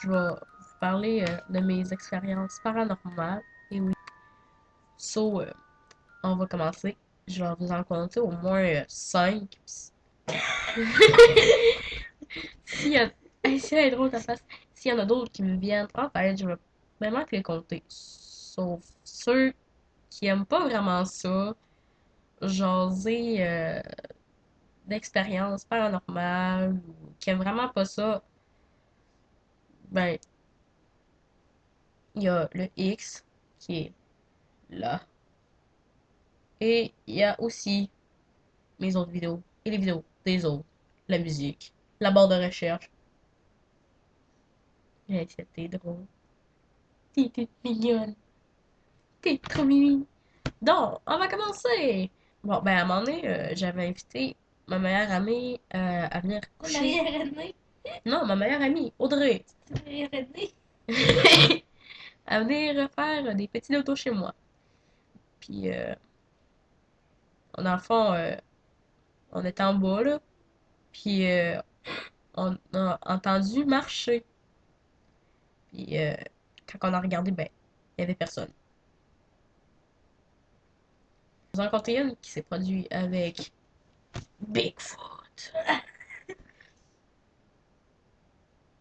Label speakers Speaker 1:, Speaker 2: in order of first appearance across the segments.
Speaker 1: je vais vous parler de mes expériences paranormales. Et oui, so, on va commencer. Je vais vous en compter au moins 5. S'il y a... Hey, si elle est drôle ta face. S'il y en a d'autres qui me viennent en tête, je vais vraiment te les compter. Sauf ceux qui aiment pas vraiment ça, jaser d'expériences paranormales, ou qui aiment vraiment pas ça, ben, il y a le X qui est là. Et il y a aussi mes autres vidéos et les vidéos des autres, la musique, la barre de recherche. Hey, c'était drôle. T'es toute mignonne. T'es trop mimi. Donc, on va commencer. Bon, ben, à un moment donné, j'avais invité ma meilleure amie à venir coucher.
Speaker 2: Marie René.
Speaker 1: Non, ma meilleure amie, Audrey,
Speaker 2: Marie René.
Speaker 1: à venir faire des petits autos chez moi. Puis, dans le fond, on était en bas, là. Puis, on a entendu marcher. Puis, quand on a regardé, ben, il y avait personne. Vous en comptez une qui s'est produit avec Bigfoot.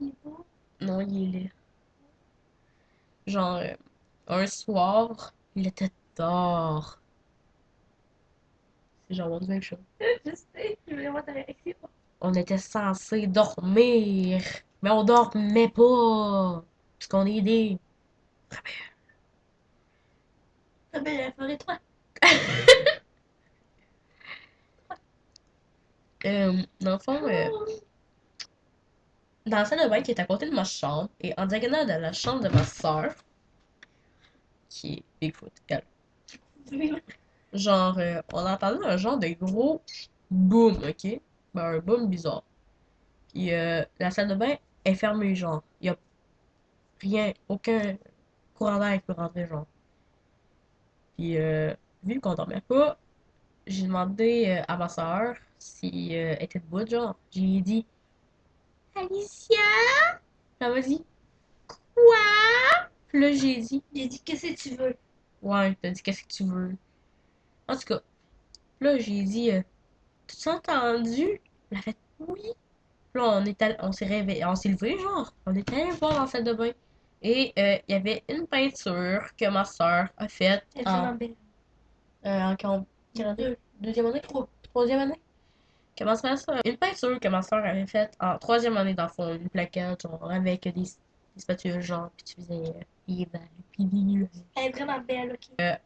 Speaker 2: Il est beau.
Speaker 1: Non, il est genre, un soir, il était tard. C'est genre, on dit quelque chose.
Speaker 2: Je sais, je vais voir ta réaction.
Speaker 1: On était censé dormir, mais on dormait pas. Parce qu'on est des...
Speaker 2: Ah ben, la forêt 3.
Speaker 1: Dans le fond, dans la salle de bain qui est à côté de ma chambre, et en diagonale de la chambre de ma soeur, qui est Bigfoot, elle. Genre, on entendait un genre de gros boom, ok? Ben, un boom bizarre. Puis la salle de bain est fermée, genre. Il y a rien, aucun courant d'air qui peut rentrer, genre. Puis vu qu'on dormait pas, j'ai demandé à ma soeur si elle était debout, genre. J'ai dit, Alicia? Elle m'a dit, quoi? Puis là, j'ai dit,
Speaker 2: J'ai dit, qu'est-ce que tu veux?
Speaker 1: ouais, t'as dit, qu'est-ce que tu veux? En tout cas, là, j'ai dit, t'as-tu entendu? Elle a fait, oui. Là, on s'est réveillé, on s'est levé, genre. On était allé voir dans la salle de bain. Et il y avait une peinture que ma soeur a faite
Speaker 2: Elle est
Speaker 1: en,
Speaker 2: vraiment belle.
Speaker 1: quelle année?
Speaker 2: Deux.
Speaker 1: Deuxième année? Troisième année? Que ma soeur, une peinture que ma soeur avait faite en troisième année dans le fond, une plaquette, genre, avec des spatules, genre, puis tu faisais Eva, puis
Speaker 2: Elle est vraiment belle, ok.
Speaker 1: elle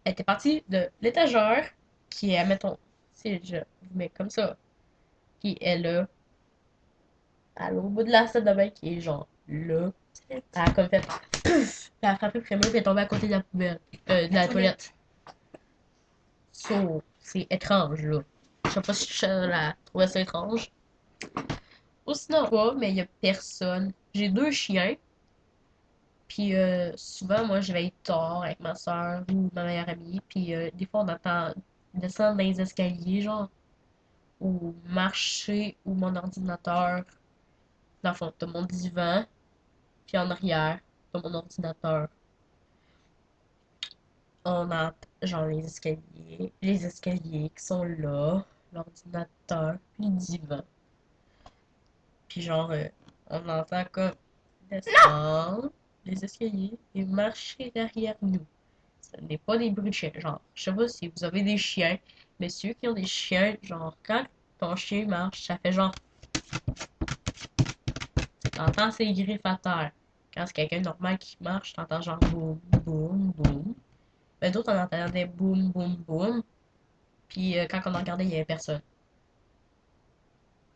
Speaker 1: était partie de l'étagère, qui est, admettons, si je vous mets comme ça, qui est là, à l'autre bout de la salle de bain, qui est genre là.
Speaker 2: C'est
Speaker 1: Elle a comme fait pouf! Elle a frappé le premier, puis elle est tombée à côté de la poubelle, de
Speaker 2: la
Speaker 1: la
Speaker 2: toilette.
Speaker 1: toilette. So, c'est étrange, là. Je sais pas si je la trouvais ça étrange. Ou sinon, pas, mais il y a personne. J'ai deux chiens, puis souvent, moi, je vais être tard avec ma soeur ou ma meilleure amie, puis des fois, on entend descendre dans les escaliers, genre, ou marcher, ou mon ordinateur. Dans le fond, t'as mon divan, puis en arrière, t'as mon ordinateur. On a genre les escaliers qui sont là, l'ordinateur, puis le divan. Puis genre, on entend comme descendre les escaliers et marcher derrière nous. Ce n'est pas des bruits de chiens. Genre, je sais pas si vous avez des chiens, mais ceux qui ont des chiens, genre, quand ton chien marche, ça fait genre, t'entends ses griffes à terre. Quand c'est quelqu'un de normal qui marche, t'entends genre boum, boum, boum. Ben d'autres, on entendait boum, boum, boum. Puis quand on a regardé, il y avait personne.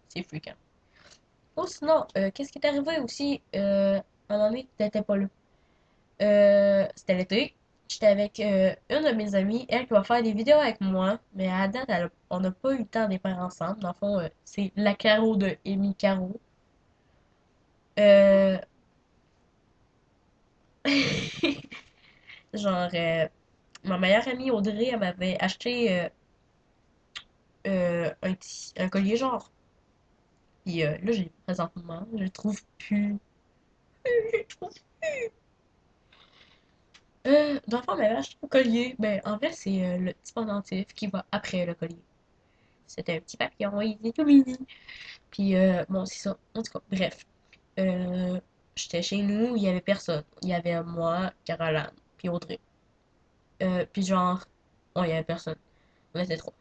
Speaker 1: C'est fréquent. Ou sinon, qu'est-ce qui est arrivé aussi à un moment donné, t'étais pas là. C'était l'été. J'étais avec une de mes amies, elle qui va faire des vidéos avec moi, mais à date, on n'a pas eu le temps de les faire ensemble. Dans le fond, c'est la Caro de Amy Caro. Euh... Genre, ma meilleure amie Audrey, elle m'avait acheté un collier genre. Puis là, présentement, je le trouve plus. Je trouve plus. Dans le fond, on m'avait acheté un collier. Ben, en vrai, c'est le petit pendentif qui va après le collier. C'était un petit papillon, il était tout mini. Puis, bon, c'est ça. En tout cas, bref. Euh, J'étais chez nous, il y avait personne. Il y avait moi, Caroline, puis Audrey. Puis genre, oh, il y avait personne. On était trois.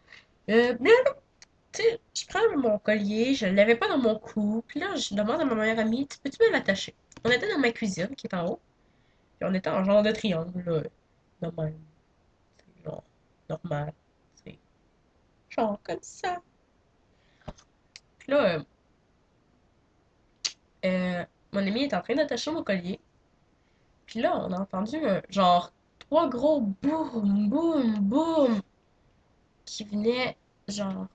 Speaker 1: Bien, tu sais, je prends mon collier, je l'avais pas dans mon cou. Puis là, je demande à ma meilleure amie, tu peux-tu me l'attacher? On était dans ma cuisine, qui est en haut. Puis on était en genre de triangle, là. De même. C'est genre, normal. C'est genre comme ça. Puis là, mon ami est en train d'attacher mon collier. Puis là, on a entendu genre trois gros boum, boum, boum qui venaient, genre,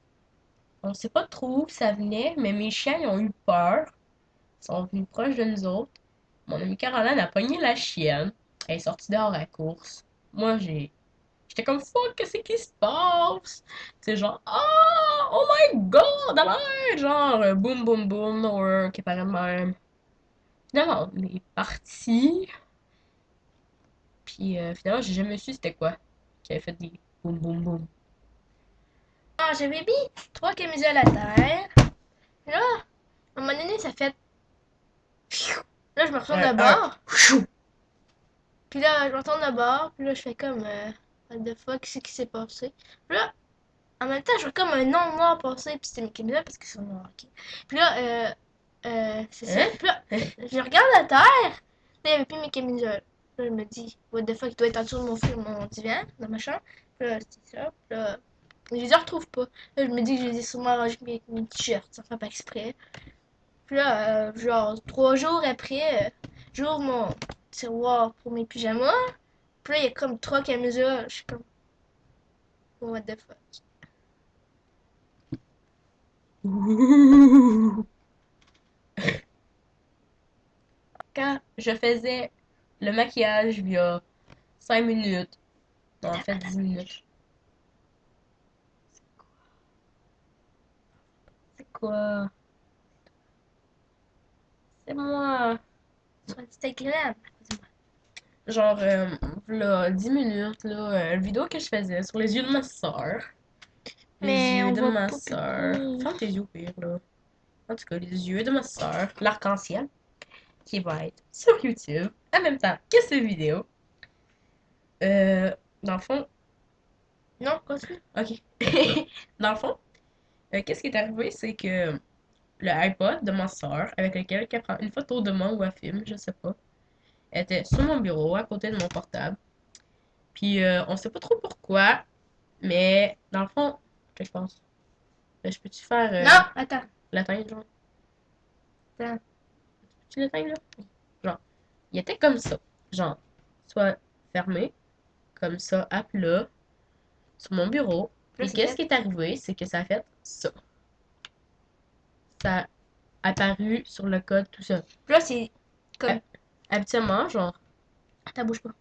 Speaker 1: on sait pas trop où ça venait, mais mes chiens ils ont eu peur. Ils sont venus proche de nous autres. Mon amie Caroline a pogné la chienne. Elle est sortie dehors à la course. Moi, j'étais comme fuck, qu'est-ce qui se passe? C'est genre, oh my god, alerte! Genre, boum, boum, boum, or, qui paraît de même. Finalement, on est parti. Puis finalement, j'ai jamais su c'était quoi qui avait fait des boum boum boum.
Speaker 2: Ah, j'avais mis trois camisoles à terre. Là, à un moment donné, ça fait. Là, je me retourne de
Speaker 1: Un
Speaker 2: bord.
Speaker 1: chou.
Speaker 2: Puis là, je me retourne de bord. Puis là, je fais comme. What the fuck, qu'est-ce qui s'est passé? Puis là, en même temps, je vois comme un nom noir passer. Puis c'était mes camisoles parce qu'ils sont noirs. Ok. Puis là, c'est ça.
Speaker 1: Hein?
Speaker 2: Puis là, je regarde la terre. Là, il n'y avait plus mes camisoles. Là, je me dis, what the fuck, il doit être en dessous de mon divan, dans ma chambre. Puis là, c'est ça. Puis là, je les retrouve pas. Là, je me dis que je les ai sûrement rangés avec mes t-shirts, sans faire pas exprès. Puis là, genre, 3 jours après, j'ouvre mon tiroir pour mes pyjamas. Puis là, il y a comme trois camisoles. Je suis comme, what the fuck.
Speaker 1: Ouh. Quand je faisais le maquillage il y a 5 minutes, non, en fait 10 minutes. C'est quoi? C'est moi.
Speaker 2: C'était agréable.
Speaker 1: Genre, là, 10 minutes, là, une vidéo que je faisais sur les yeux de ma soeur. Les
Speaker 2: Mais
Speaker 1: yeux
Speaker 2: on
Speaker 1: de
Speaker 2: voit
Speaker 1: ma
Speaker 2: pas
Speaker 1: soeur.
Speaker 2: plus.
Speaker 1: Ferme tes yeux au pire, là. En tout cas, les yeux de ma soeur. L'arc-en-ciel. Qui va être sur YouTube en même temps que cette vidéo. Euh, Dans le fond,
Speaker 2: Non, continue.
Speaker 1: ok. Dans le fond, qu'est-ce qui est arrivé, c'est que le iPod de ma soeur, avec lequel elle prend une photo de moi ou un film, je sais pas, était sur mon bureau, à côté de mon portable. Puis on sait pas trop pourquoi, mais dans le fond, que je pense, je peux-tu faire
Speaker 2: Non, attends.
Speaker 1: l'atteindre, genre?
Speaker 2: Attends.
Speaker 1: Tu l'atteindre, là? Genre, il était comme ça. Genre, soit fermé, comme ça, à plat, sur mon bureau.
Speaker 2: Là,
Speaker 1: Et
Speaker 2: c'est
Speaker 1: qu'est-ce
Speaker 2: fait.
Speaker 1: qui est arrivé? C'est que ça a fait ça. Ça a apparu sur le code tout seul.
Speaker 2: Là, c'est
Speaker 1: Ha-
Speaker 2: comme.
Speaker 1: Habituellement, genre,
Speaker 2: Attends, bouge pas.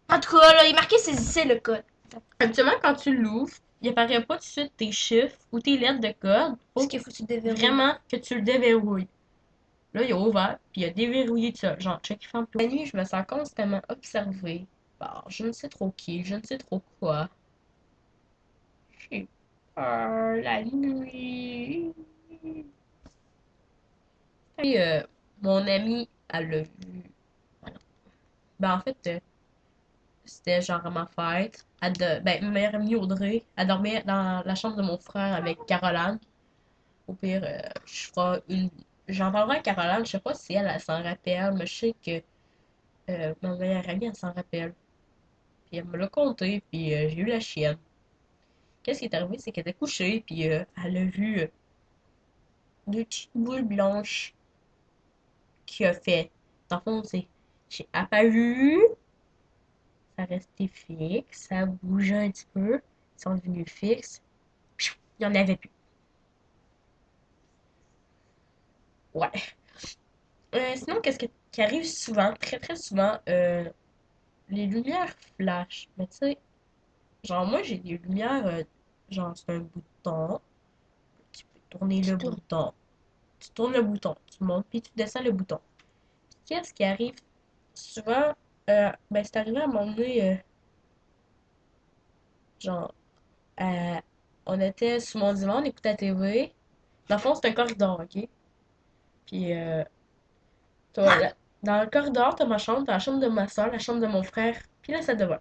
Speaker 2: En tout cas, là, il est marqué saisissez le code. Attends.
Speaker 1: habituellement, quand tu l'ouvres, il apparaît pas tout de suite tes chiffres ou tes lettres de code.
Speaker 2: Parce
Speaker 1: Faut
Speaker 2: qu'il faut que tu déverrouilles.
Speaker 1: vraiment que tu le déverrouilles. Là, il a ouvert, puis il a déverrouillé tout ça. Genre, check, il ferme tout. La nuit, je me sens constamment observée par je ne sais trop qui, je ne sais trop quoi. J'ai peur la nuit. Et mon amie, elle l'a vu. Voilà. Ben, en fait, c'était genre à ma fête. Ben, ma meilleure amie Audrey, elle dormait dans la chambre de mon frère avec Caroline. Au pire, je ferai une. J'en parlerai à Caroline, je sais pas si elle s'en rappelle, mais je sais que ma meilleure amie, elle s'en rappelle. Puis elle me l'a conté, puis j'ai eu la chienne. Qu'est-ce qui est arrivé, c'est qu'elle était couchée, puis elle a vu deux petites boules blanches qui a fait. Dans le fond, c'est. J'ai apparu, ça restait fixe, ça bougeait un petit peu, ils sont devenus fixes, puis il n'y en avait plus. Ouais. Sinon, qui arrive souvent, très très souvent, les lumières flash. Mais tu sais, genre moi j'ai des lumières, genre c'est un bouton, tu peux tourner
Speaker 2: Tu
Speaker 1: le
Speaker 2: tournes.
Speaker 1: bouton. tu tournes le bouton, tu montes, puis tu descends le bouton. Puis qu'est-ce qui arrive souvent? Ben, c'est arrivé à un moment donné, genre, euh, on était sur mon divan, on écoutait la TV. Dans le fond, c'est un corridor, ok? Puis, dans le corridor, t'as ma chambre, t'as la chambre de ma soeur, la chambre de mon frère, puis la salle de bain.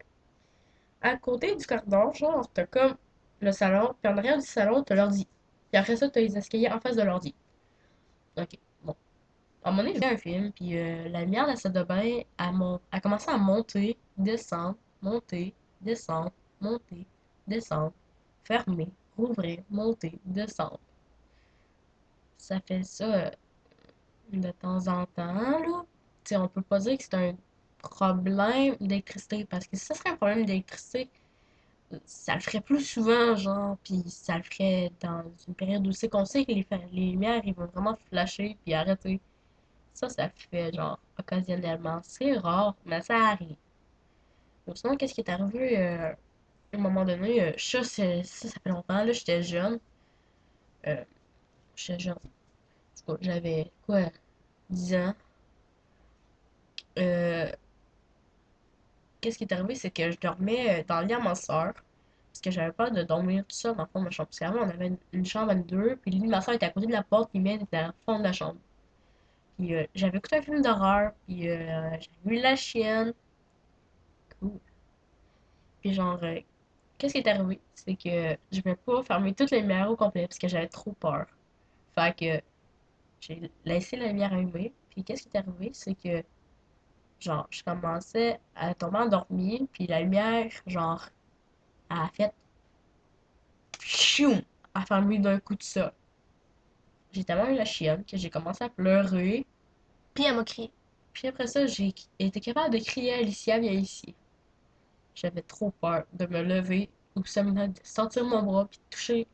Speaker 1: À côté du corridor, genre, t'as comme le salon, puis en arrière du salon, t'as l'ordi. Puis après ça, t'as les escaliers en face de l'ordi. Ok, bon. À un moment donné, j'ai vu un film, puis la lumière de la salle de bain a commencé à monter, descendre, monter, descendre, monter, descendre, fermer, rouvrir, monter, descendre. Ça fait ça de temps en temps, là. Tu sais, on peut pas dire que c'est un problème d'électricité, parce que si ça serait un problème d'électricité, ça le ferait plus souvent, genre, puis ça le ferait dans une période où c'est qu'on sait que les lumières, ils vont vraiment flasher puis arrêter. Ça le fait, genre, occasionnellement. C'est rare, mais ça arrive. Donc, sinon, qu'est-ce qui est arrivé à un moment donné? Ça fait longtemps, là, Euh, j'étais jeune. En tout cas, j'avais, quoi, 10 ans. Euh, Qu'est-ce qui est arrivé, c'est que je dormais dans le lit à ma soeur. Parce que j'avais peur de dormir tout seul dans le fond de ma chambre. Parce qu'avant, on avait une chambre à nous deux. Puis le lit de ma soeur était à côté de la porte, puis le mien était à fond de la chambre. Puis j'avais écouté un film d'horreur. Puis j'avais vu La Chienne. Cool. Puis genre, qu'est-ce qui est arrivé? C'est que je vais pas fermer toutes les lumières au complet parce que j'avais trop peur. Fait que j'ai laissé la lumière allumée. Puis qu'est-ce qui est arrivé? C'est que, genre, je commençais à tomber endormie. Puis la lumière, genre, a fait chioum, à fermer d'un coup de ça. J'ai tellement eu la chienne que j'ai commencé à pleurer.
Speaker 2: Puis elle m'a crié.
Speaker 1: Puis après ça, j'ai été capable de crier Alicia, viens ici. J'avais trop peur de me lever ou seulement de sentir mon bras puis de toucher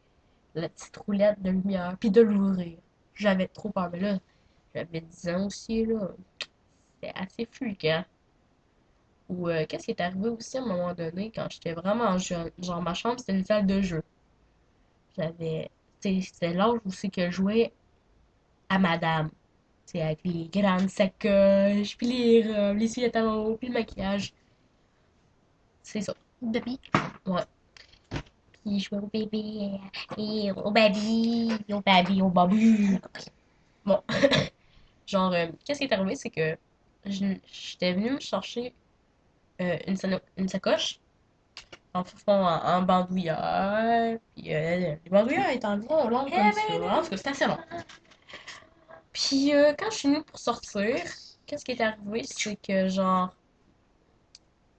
Speaker 1: la petite roulette de lumière puis de l'ouvrir. J'avais trop peur. Mais là, j'avais 10 ans aussi, là. C'était assez fliquant. Ou qu'est-ce qui est arrivé aussi à un moment donné quand j'étais vraiment jeune? Genre, ma chambre, c'était une salle de jeu. J'avais. C'était l'âge où c'est que je jouais à madame. C'est avec les grandes sacoches, puis les robes, les souliers à talons, puis le maquillage. C'est ça.
Speaker 2: Baby.
Speaker 1: Ouais. Puis je jouais au bébé, et au baby, au baby, au baby. Bon, genre, qu'est-ce qui est arrivé, c'est que j'étais venue me chercher une sacoche en fond en bandoulière. Puis les bandoulières étaient environ longues comme ça. En tout cas, c'était assez long. Puis quand je suis venue pour sortir, qu'est-ce qui est arrivé, c'est que genre,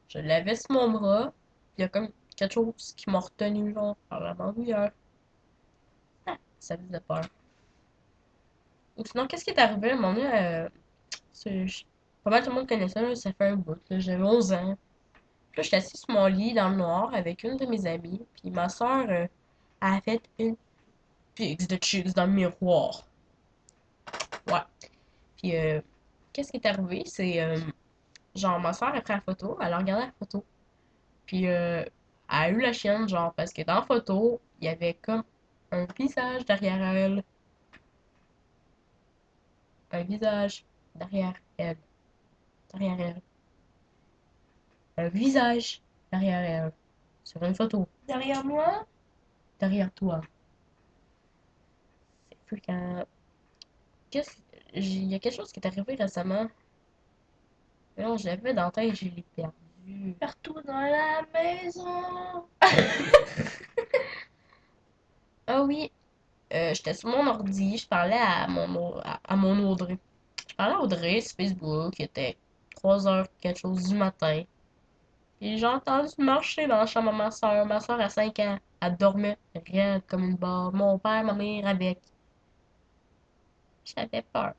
Speaker 1: je l'avais sur mon bras. Il y a comme quelque chose qui m'a retenu, genre, par la bandoulière. Ah, ça faisait peur. Ou sinon, qu'est-ce qui est arrivé à un moment donné? Pas mal tout le monde connaît ça, là, ça fait un bout. Là, j'avais 11 ans. Puis là, j'étais assise sur mon lit dans le noir avec une de mes amies. Puis ma soeur a fait une pics de chips dans le miroir. Ouais. Puis qu'est-ce qui est arrivé? C'est genre ma soeur a pris la photo, elle a regardé la photo. Puis elle a eu la chienne, genre, parce que dans la photo, il y avait comme un visage derrière elle. Un visage derrière elle. Derrière elle. Un visage derrière elle. Sur une photo.
Speaker 2: Derrière moi.
Speaker 1: Derrière toi. C'est fréquent. Qu'est-ce Il y a quelque chose qui est arrivé récemment. Mais non, je l'avais dans la tête, je l'ai perdu.
Speaker 2: Partout dans la maison.
Speaker 1: Ah oui, j'étais sur mon ordi, je parlais à mon Audrey. Je parlais à Audrey sur Facebook, il était 3 heures quelque chose du matin. Et j'ai entendu marcher dans la chambre de ma soeur. Ma soeur a 5 ans. Elle dormait raide comme une barre. Mon père, ma mère avec. J'avais peur.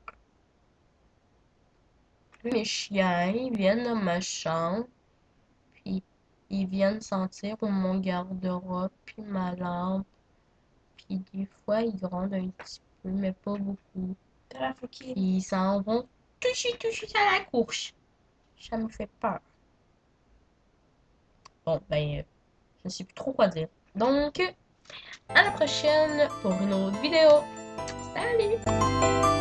Speaker 1: Mes chiens, ils viennent dans ma chambre. Puis ils viennent sentir mon garde-robe, puis ma lampe. Puis des fois, ils grondent un petit peu, mais pas beaucoup.
Speaker 2: T'as la fouquille.
Speaker 1: Puis ils s'en vont toucher à la couche. Ça me fait peur. Bon, ben, je sais plus trop quoi dire. Donc, à la prochaine pour une autre vidéo. Salut!
Speaker 2: Salut!